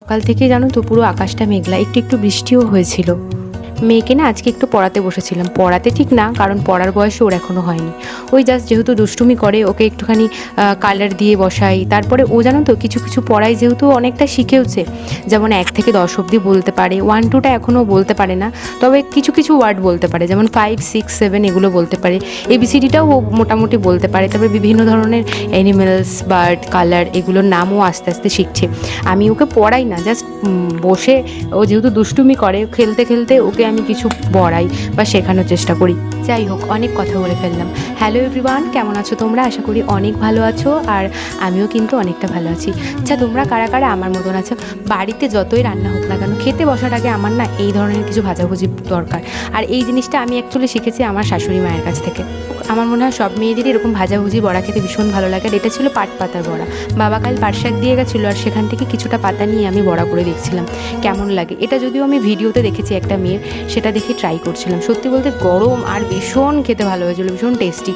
সকাল থেকে জানো তো পুরো আকাশটা মেঘলা, একটু একটু বৃষ্টিও হয়েছিল। মেয়েকে না আজকে একটু পড়াতে বসেছিলাম, পড়াতে ঠিক না, কারণ পড়ার বয়স ওর এখনও হয়নি। ওই জাস্ট যেহেতু দুষ্টুমি করে ওকে একটুখানি কালার দিয়ে বসাই, তারপরে ও জানো তো কিছু কিছু পড়াই যেহেতু অনেকটা শিখেওছে, যেমন 1 থেকে 10 অবধি বলতে পারে, 1 2টা এখনও বলতে পারে না, তবে কিছু কিছু ওয়ার্ড বলতে পারে, যেমন 5 6 7 এগুলো বলতে পারে। এবিসিডিটাও ও মোটামুটি বলতে পারে, তবে বিভিন্ন ধরনের অ্যানিমেলস, বার্ড, কালার এগুলোর নামও আস্তে আস্তে শিখছে। আমি ওকে পড়াই না, জাস্ট বসে ও যেহেতু দুষ্টুমি করে, খেলতে খেলতে ওকে আমি কিছু পড়াই বা শেখানোর চেষ্টা করি। যাই হোক, অনেক কথা বলে ফেললাম। হ্যালো এভরিওয়ান, কেমন আছো তোমরা? আশা করি অনেক ভালো আছো, আর আমিও কিন্তু অনেকটা ভালো আছি। আচ্ছা, তোমরা কারা কারা আমার মতন আছো? বাড়িতে যতই রান্না হোক না কেন, খেতে বসার আগে আমার না এই ধরনের কিছু ভাজাভুজি দরকার। আর এই জিনিসটা আমি অ্যাকচুয়ালি শিখেছি আমার শাশুড়ি মায়ের কাছ থেকে। আমার মনে হয় সব মেয়েদেরই এরকম ভাজাভুজি বড়া খেতে ভীষণ ভালো লাগে। আর এটা ছিল পাট পাতার বড়া। বাবা কাল পাট শাক দিয়ে গেছিলো, আর সেখান থেকে কিছুটা পাতা নিয়ে আমি বড়া করে দেখছিলাম কেমন লাগে। এটা যদিও আমি ভিডিওতে দেখেছি একটা মেয়ের, সেটা দেখে ট্রাই করছিলাম। সত্যি বলতে গরম আর ভীষণ খেতে ভালো হয়েছিল, ভীষণ টেস্টি।